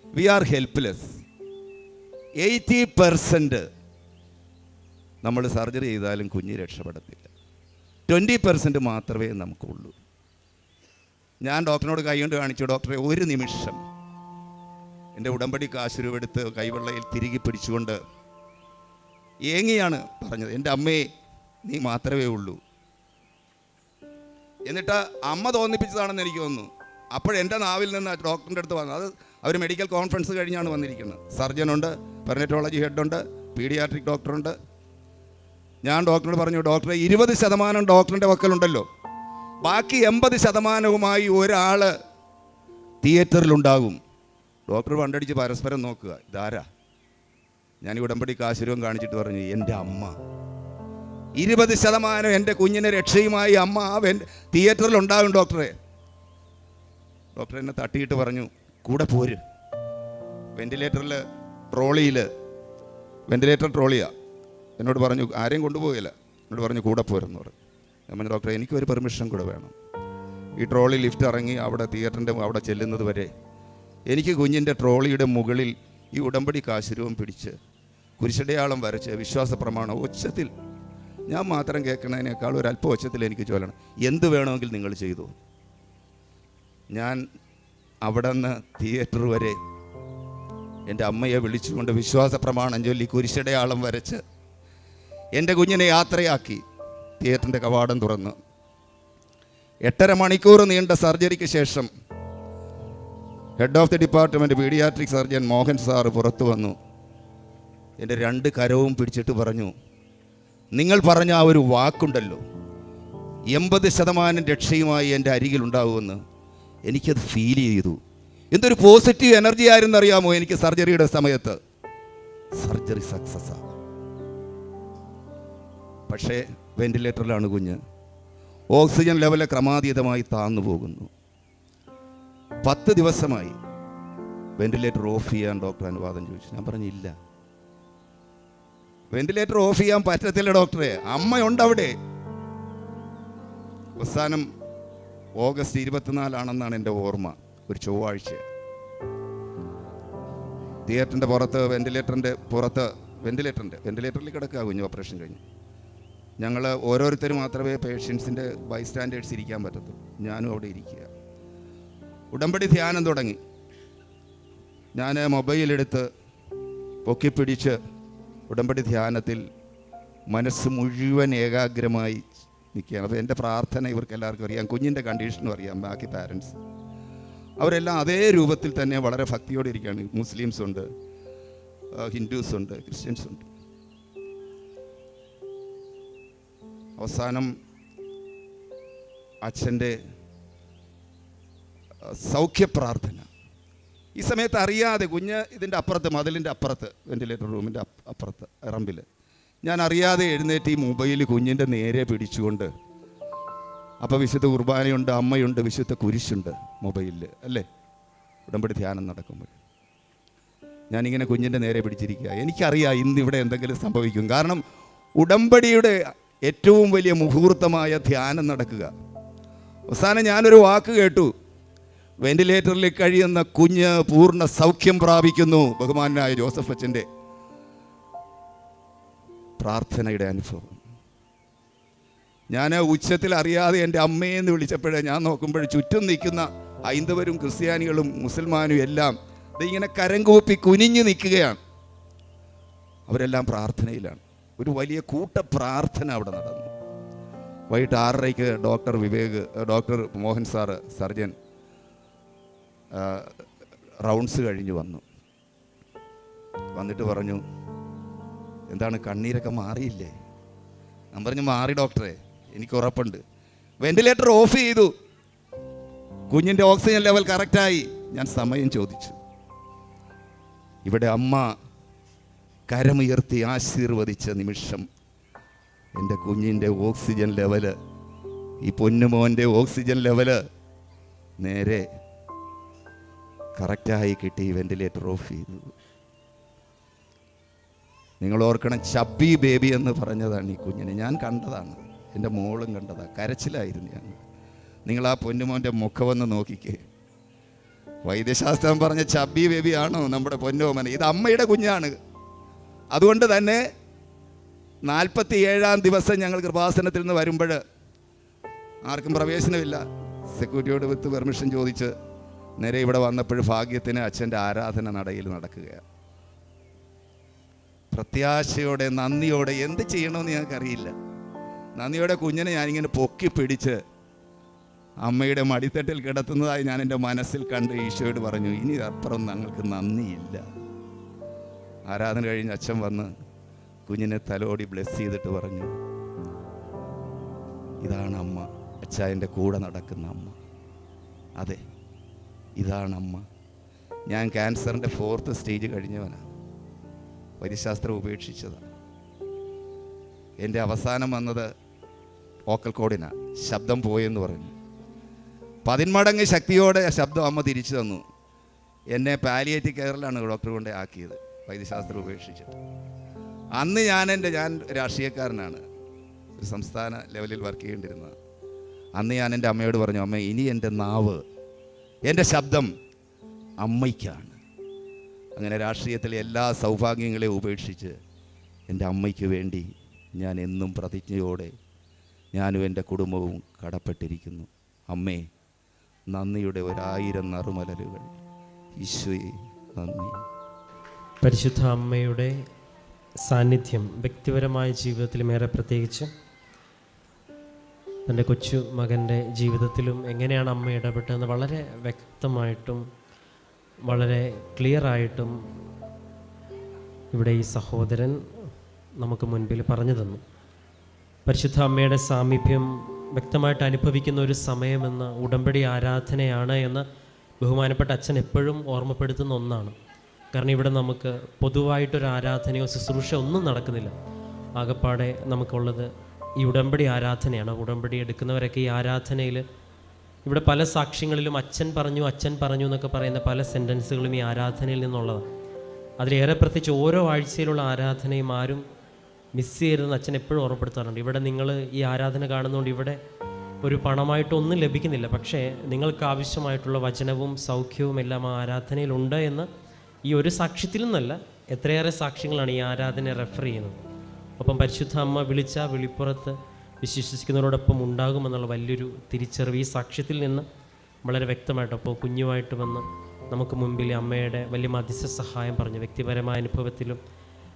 വി ആർ ഹെൽപ്ലെസ്. 80% നമ്മൾ സർജറി ചെയ്താലും കുഞ്ഞ് രക്ഷപ്പെടത്തില്ല. 20% മാത്രമേ നമുക്കുള്ളൂ. ഞാൻ ഡോക്ടറിനോട് കൈകൊണ്ട് കാണിച്ചു, ഡോക്ടറെ ഒരു നിമിഷം എൻ്റെ ഉടമ്പടി കാശുരുവെടുത്ത് കൈവെള്ളയിൽ തിരികെ പിടിച്ചുകൊണ്ട് ഏങ്ങിയാണ് പറഞ്ഞത്, എൻ്റെ അമ്മയെ നീ മാത്രമേ ഉള്ളൂ. എന്നിട്ട് അമ്മ തോന്നിപ്പിച്ചതാണെന്ന് എനിക്ക് തോന്നുന്നു. അപ്പോഴെൻ്റെ നാവിൽ നിന്ന് ഡോക്ടറിൻ്റെ അടുത്ത് വന്നു. അത് അവർ മെഡിക്കൽ കോൺഫറൻസ് കഴിഞ്ഞാണ് വന്നിരിക്കുന്നത്. സർജനുണ്ട്, പെർനറ്റോളജി ഹെഡുണ്ട്, പീഡിയാട്രിക് ഡോക്ടറുണ്ട്. ഞാൻ ഡോക്ടറോട് പറഞ്ഞു, ഡോക്ടറെ 20% ഡോക്ടറിൻ്റെ വക്കലുണ്ടല്ലോ, ബാക്കി 80%വുമായി ഒരാൾ തിയേറ്ററിലുണ്ടാകും. ഡോക്ടർ പണ്ടടിച്ച് പരസ്പരം നോക്കുക, ഇതാരാ? ഞാൻ ഉടമ്പടി കാശുരവും കാണിച്ചിട്ട് പറഞ്ഞു, എൻ്റെ അമ്മ. 20% എൻ്റെ കുഞ്ഞിനെ രക്ഷയുമായി അമ്മ തിയേറ്ററിലുണ്ടാകും ഡോക്ടറെ. ഡോക്ടർ എന്നെ തട്ടിയിട്ട് പറഞ്ഞു, കൂടെ പോര്. വെന്റിലേറ്റർ ട്രോളിയാണ്. എന്നോട് പറഞ്ഞു, ആരെയും കൊണ്ടുപോകില്ല. എന്നോട് പറഞ്ഞു, കൂടെ പോരെന്ന് പറഞ്ഞു. ഞാൻ പറഞ്ഞു, ഡോക്ടറെ എനിക്കൊരു പെർമിഷൻ കൂടെ വേണം. ഈ ട്രോളി ലിഫ്റ്റ് ഇറങ്ങി അവിടെ തിയേറ്ററിൻ്റെ അവിടെ ചെല്ലുന്നത് വരെ എനിക്ക് കുഞ്ഞിൻ്റെ ട്രോളിയുടെ മുകളിൽ ഈ ഉടമ്പടി കാശുരവും പിടിച്ച് കുരിശടയാളം വരച്ച് വിശ്വാസ പ്രമാണം ഒച്ചത്തിൽ, ഞാൻ മാത്രം കേൾക്കണതിനേക്കാൾ ഒരല്പം ഒച്ചത്തിൽ എനിക്ക് ചൊല്ലണം. എന്ത് വേണമെങ്കിൽ നിങ്ങൾ ചെയ്തു. ഞാൻ അവിടെ നിന്ന് തിയേറ്റർ വരെ എൻ്റെ അമ്മയെ വിളിച്ചുകൊണ്ട് വിശ്വാസ പ്രമാണം ചൊല്ലി കുരിശടയാളം വരച്ച് എൻ്റെ കുഞ്ഞിനെ യാത്രയാക്കി. തിയേറ്ററിൻ്റെ കവാടം തുറന്ന് 8.5 മണിക്കൂർ നീണ്ട സർജറിക്ക് ശേഷം head of the department paediatric surgeon Mohan sir പുറത്തു വന്നു. എൻ്റെ 2 കരവും പിടിച്ചിട്ട് പറഞ്ഞു, നിങ്ങൾ പറഞ്ഞ ആ ഒരു വാക്കുണ്ടല്ലോ, 80% രക്ഷയുമായി എൻ്റെ അരികിലുണ്ടാവുമെന്ന് എനിക്കത് ഫീൽ ചെയ്തു. എന്തൊരു പോസിറ്റീവ് എനർജി ആയിരുന്നു അറിയാമോ എനിക്ക് സർജറിയുടെ സമയത്ത്. സർജറി സക്സസ്സാണ്. പക്ഷേ വെന്റിലേറ്ററിലാണ് കുഞ്ഞ്. ഓക്സിജൻ ലെവല് ക്രമാതീതമായി താന്നു പോകുന്നു. 10 ദിവസമായി വെന്റിലേറ്റർ ഓഫ് ചെയ്യാൻ ഡോക്ടർ അനുവാദം ചോദിച്ചു. ഞാൻ പറഞ്ഞില്ല, വെന്റിലേറ്റർ ഓഫ് ചെയ്യാൻ പറ്റത്തില്ല ഡോക്ടറെ, അമ്മയുണ്ട് അവിടെ. അവസാനം ഓഗസ്റ്റ് 24 എൻ്റെ ഓർമ്മ, ഒരു ചൊവ്വാഴ്ച. തിയേറ്ററിൻ്റെ പുറത്ത് വെന്റിലേറ്ററിൽ കിടക്കുക കുഞ്ഞ് ഓപ്പറേഷൻ കഴിഞ്ഞ്. ഞങ്ങൾ ഓരോരുത്തരും മാത്രമേ പേഷ്യൻസിൻ്റെ ബൈസ്റ്റാൻഡേഴ്സ് ഇരിക്കാൻ പറ്റത്തുള്ളൂ. ഞാനും അവിടെ ഇരിക്കുക. ഉടമ്പടി ധ്യാനം തുടങ്ങി. ഞാൻ മൊബൈലെടുത്ത് പൊക്കിപ്പിടിച്ച് ഉടമ്പടി ധ്യാനത്തിൽ മനസ്സ് മുഴുവൻ ഏകാഗ്രമായി നിൽക്കുകയാണ്. അപ്പോൾ എൻ്റെ പ്രാർത്ഥന ഇവർക്ക് എല്ലാവർക്കും അറിയാം, കുഞ്ഞിൻ്റെ കണ്ടീഷനും അറിയാം, ബാക്കി പാരൻസ് അവരെല്ലാം അതേ രൂപത്തിൽ തന്നെ വളരെ ഭക്തിയോടെ ഇരിക്കുകയാണ്. മുസ്ലിംസ് ഉണ്ട്, ഹിന്ദുസ് ഉണ്ട്, ക്രിസ്ത്യൻസ് ഉണ്ട്. അവസാനം അച്ഛൻ്റെ സൗഖ്യപ്രാർത്ഥന. ഈ സമയത്ത് അറിയാതെ കുഞ്ഞ് ഇതിൻ്റെ അപ്പുറത്ത്, മതിലിൻ്റെ അപ്പുറത്ത്, വെന്റിലേറ്റർ റൂമിൻ്റെ അപ്പുറത്ത് റമ്പിൽ. ഞാൻ അറിയാതെ എഴുന്നേറ്റ് ഈ മൊബൈൽ കുഞ്ഞിൻ്റെ നേരെ പിടിച്ചുകൊണ്ട്, അപ്പോൾ വിശുദ്ധ കുർബാനയുണ്ട്, അമ്മയുണ്ട്, വിശുദ്ധ കുരിശുണ്ട് മൊബൈലിൽ അല്ലേ, ഉടമ്പടി ധ്യാനം നടക്കുമ്പോൾ ഞാനിങ്ങനെ കുഞ്ഞിൻ്റെ നേരെ പിടിച്ചിരിക്കുക. എനിക്കറിയാം ഇന്നിവിടെ എന്തെങ്കിലും സംഭവിക്കും. കാരണം ഉടമ്പടിയുടെ ഏറ്റവും വലിയ മുഹൂർത്തമായ ധ്യാനം നടക്കുക. അവസാനം ഞാനൊരു വാക്ക് കേട്ടു, വെന്റിലേറ്ററിൽ കഴിയുന്ന കുഞ്ഞ് പൂർണ്ണ സൗഖ്യം പ്രാപിക്കുന്നു. ബഹുമാനായ ജോസഫ് അച്ഛൻ്റെ പ്രാർത്ഥനയുടെ അനുഭവം. ഞാൻ ഉച്ചത്തിൽ അറിയാതെ എൻ്റെ അമ്മയെന്ന് വിളിച്ചപ്പോഴേ ഞാൻ നോക്കുമ്പോൾ ചുറ്റും നിൽക്കുന്ന ഹൈന്ദവരും ക്രിസ്ത്യാനികളും മുസൽമാനും എല്ലാം ഇതിങ്ങനെ കരംകൂപ്പി കുനിഞ്ഞു നിൽക്കുകയാണ്. അവരെല്ലാം പ്രാർത്ഥനയിലാണ്. ഒരു വലിയ കൂട്ട പ്രാർത്ഥന അവിടെ നടന്നു. വൈകിട്ട് 6:30 doctor Mohan sir surgeon rounds കഴിഞ്ഞ് വന്നിട്ട് പറഞ്ഞു, എന്താണ് കണ്ണീരൊക്കെ മാറിയില്ലേ? ഞാൻ പറഞ്ഞു, മാറി ഡോക്ടറെ, എനിക്ക് ഉറപ്പുണ്ട്. വെന്റിലേറ്റർ ഓഫ് ചെയ്തു, കുഞ്ഞിൻ്റെ ഓക്സിജൻ ലെവൽ കറക്റ്റായി. ഞാൻ സമയം ചോദിച്ചു. ഇവിടെ അമ്മ കരമുയർത്തി ആശീർവദിച്ച നിമിഷം എൻ്റെ കുഞ്ഞിൻ്റെ ഓക്സിജൻ ലെവല്, ഈ പൊന്നുമോൻ്റെ ഓക്സിജൻ ലെവല് നേരെ കറക്റ്റായി കിട്ടി. വെന്റിലേറ്റർ ഓഫ് ചെയ്തു. നിങ്ങൾ ഓർക്കണം, ചബ്ബി ബേബി എന്ന് പറഞ്ഞതാണ് ഈ കുഞ്ഞിനെ. ഞാൻ കണ്ടതാണ്, എൻ്റെ മോളും കണ്ടതാണ്. കരച്ചിലായിരുന്നു ഞാൻ. നിങ്ങൾ ആ പൊന്നുമോൻ്റെ മുഖമൊന്ന് നോക്കിക്കേ. വൈദ്യശാസ്ത്രം പറഞ്ഞ ചബ്ബി ബേബി ആണോ നമ്മുടെ പൊന്നോമന? ഇത് അമ്മയുടെ കുഞ്ഞാണ്. അതുകൊണ്ട് തന്നെ 47-ാം ദിവസം ഞങ്ങൾ കൃപാസനത്തിൽ നിന്ന് വരുമ്പോൾ ആർക്കും പ്രവേശനമില്ല. സെക്യൂരിറ്റിയോട് വിത്ത് പെർമിഷൻ ചോദിച്ച് നേരെ ഇവിടെ വന്നപ്പോൾ ഭാഗ്യത്തിന് അച്ഛൻ്റെ ആരാധന നടയിൽ നടക്കുകയാണ്. പ്രത്യാശയോടെ, നന്ദിയോടെ എന്ത് ചെയ്യണമെന്ന് ഞങ്ങൾക്കറിയില്ല. നന്ദിയോടെ കുഞ്ഞിനെ ഞാനിങ്ങനെ പൊക്കി പിടിച്ച് അമ്മയുടെ മടിത്തട്ടിൽ കിടത്തുന്നതായി ഞാൻ എൻ്റെ മനസ്സിൽ കണ്ട് ഈശോയോട് പറഞ്ഞു, ഇനി അപ്പുറം ഞങ്ങൾക്ക് നന്ദിയില്ല. ആരാധന കഴിഞ്ഞ് അച്ഛൻ വന്ന് കുഞ്ഞിനെ തലോടി ബ്ലെസ് ചെയ്തിട്ട് പറഞ്ഞു, ഇതാണ് അമ്മ, അച്ചായൻ്റെ കൂടെ നടക്കുന്ന അമ്മ. അതെ, ഇതാണ് അമ്മ. ഞാൻ ക്യാൻസറിൻ്റെ 4th സ്റ്റേജ് കഴിഞ്ഞവനാണ്. വൈദ്യശാസ്ത്രം ഉപേക്ഷിച്ചതാണ്. എൻ്റെ അവസാനം വന്നത് വോക്കൽ കോഡിനാണ്. ശബ്ദം പോയെന്ന് പറഞ്ഞു. 10 മടങ്ങ് ശക്തിയോടെ ശബ്ദം അമ്മ തിരിച്ചു തന്നു. എന്നെ പാലിയേറ്റീവ് കെയറിലാണ് ഡോക്ടർ കൊണ്ടേ ആക്കിയത്, വൈദ്യശാസ്ത്രം ഉപേക്ഷിച്ചിട്ട്. അന്ന് ഞാൻ രാഷ്ട്രീയക്കാരനാണ്, ഒരു സംസ്ഥാന ലെവലിൽ വർക്ക് ചെയ്യേണ്ടിരുന്നത്. അന്ന് ഞാൻ എൻ്റെ അമ്മയോട് പറഞ്ഞു, അമ്മ, ഇനി എൻ്റെ നാവ്, എൻ്റെ ശബ്ദം അമ്മയ്ക്കാണ്. അങ്ങനെ രാഷ്ട്രീയത്തിലെ എല്ലാ സൗഭാഗ്യങ്ങളെയും ഉപേക്ഷിച്ച് എൻ്റെ അമ്മയ്ക്ക് വേണ്ടി ഞാൻ എന്നും പ്രതിജ്ഞയോടെ ഞാനും എൻ്റെ കുടുംബവും കടപ്പെട്ടിരിക്കുന്നു. അമ്മേ, നന്ദിയുടെ 1000 നറുമലരുകൾ. ഈശോയെ നന്ദി. പരിശുദ്ധ അമ്മയുടെ സാന്നിധ്യം വ്യക്തിപരമായ ജീവിതത്തിലും ഏറെ പ്രത്യേകിച്ച് തൻ്റെ കൊച്ചു മകൻ്റെ ജീവിതത്തിലും എങ്ങനെയാണ് അമ്മ ഇടപെട്ടതെന്ന് വളരെ വ്യക്തമായിട്ടും വളരെ ക്ലിയറായിട്ടും ഇവിടെ ഈ സഹോദരൻ നമുക്ക് മുൻപിൽ പറഞ്ഞു തന്നു. പരിശുദ്ധ അമ്മയുടെ സാമീപ്യം വ്യക്തമായിട്ട് അനുഭവിക്കുന്ന ഒരു സമയമെന്ന് ഉടമ്പടി ആരാധനയാണ് എന്ന് ബഹുമാനപ്പെട്ട അച്ഛൻ എപ്പോഴും ഓർമ്മപ്പെടുത്തുന്ന ഒന്നാണ്. കാരണം ഇവിടെ നമുക്ക് പൊതുവായിട്ടൊരു ആരാധനയോ ശുശ്രൂഷ ഒന്നും നടക്കുന്നില്ല. ആകപ്പാടെ നമുക്കുള്ളത് ഈ ഉടമ്പടി ആരാധനയാണ്. ഉടമ്പടി എടുക്കുന്നവരൊക്കെ ഈ ആരാധനയിൽ ഇവിടെ പല സാക്ഷ്യങ്ങളിലും അച്ഛൻ പറഞ്ഞു എന്നൊക്കെ പറയുന്ന പല സെൻറ്റൻസുകളും ഈ ആരാധനയിൽ നിന്നുള്ളതാണ്. അതിലേറെ പ്രത്യേകിച്ച് ഓരോ ആഴ്ചയിലുള്ള ആരാധനയും ആരും മിസ് ചെയ്യരുതെന്ന് അച്ഛൻ എപ്പോഴും ഓർമ്മപ്പെടുത്താറുണ്ട്. ഇവിടെ നിങ്ങൾ ഈ ആരാധന കാണുന്നതുകൊണ്ട് ഇവിടെ ഒരു പണമായിട്ടൊന്നും ലഭിക്കുന്നില്ല, പക്ഷേ നിങ്ങൾക്ക് ആവശ്യമായിട്ടുള്ള വചനവും സൗഖ്യവും എല്ലാം ആ ആരാധനയിലുണ്ട് എന്ന് ഈ ഒരു സാക്ഷ്യത്തിൽ നിന്നല്ല, എത്രയേറെ സാക്ഷ്യങ്ങളാണ് ഈ ആരാധന റെഫർ ചെയ്യുന്നത്. ഒപ്പം പരിശുദ്ധ അമ്മ വിളിച്ച വിളിപ്പുറത്ത് വിശ്വസിക്കുന്നവരോടൊപ്പം ഉണ്ടാകുമെന്നുള്ള വലിയൊരു തിരിച്ചറിവ് ഈ സാക്ഷ്യത്തിൽ നിന്ന് വളരെ വ്യക്തമായിട്ട്, അപ്പോൾ കുഞ്ഞുമായിട്ട് വന്ന് നമുക്ക് മുമ്പിൽ അമ്മയുടെ വലിയ മധ്യസ്ഥ സഹായം പറഞ്ഞു. വ്യക്തിപരമായ അനുഭവത്തിലും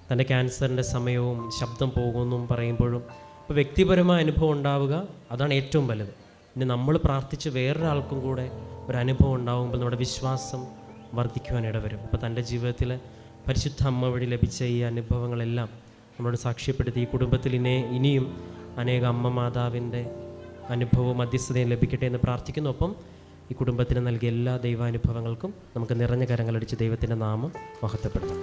തൻ്റെ ക്യാൻസറിൻ്റെ സമയവും ശബ്ദം പോകുമെന്നും പറയുമ്പോഴും ഇപ്പോൾ വ്യക്തിപരമായ അനുഭവം ഉണ്ടാവുക, അതാണ് ഏറ്റവും വലുത്. ഇനി നമ്മൾ പ്രാർത്ഥിച്ച് വേറൊരാൾക്കും കൂടെ ഒരു അനുഭവം ഉണ്ടാകുമ്പോൾ നമ്മുടെ വിശ്വാസം വർദ്ധിക്കുവാൻ ഇടവരും. അപ്പോൾ തൻ്റെ ജീവിതത്തിൽ പരിശുദ്ധ അമ്മ വഴി ലഭിച്ച ഈ അനുഭവങ്ങളെല്ലാം നമ്മളോട് സാക്ഷ്യപ്പെടുത്തി ഈ കുടുംബത്തിൽ ഇനിയും അനേക അമ്മ മാതാവിൻ്റെ അനുഭവവും മധ്യസ്ഥതയും ലഭിക്കട്ടെ എന്ന് പ്രാർത്ഥിക്കുന്നു. ഒപ്പം ഈ കുടുംബത്തിന് നൽകിയ എല്ലാ ദൈവാനുഭവങ്ങൾക്കും നമുക്ക് നിറഞ്ഞ കരങ്ങളടിച്ച് ദൈവത്തിൻ്റെ നാമം മഹത്വപ്പെടുത്താം.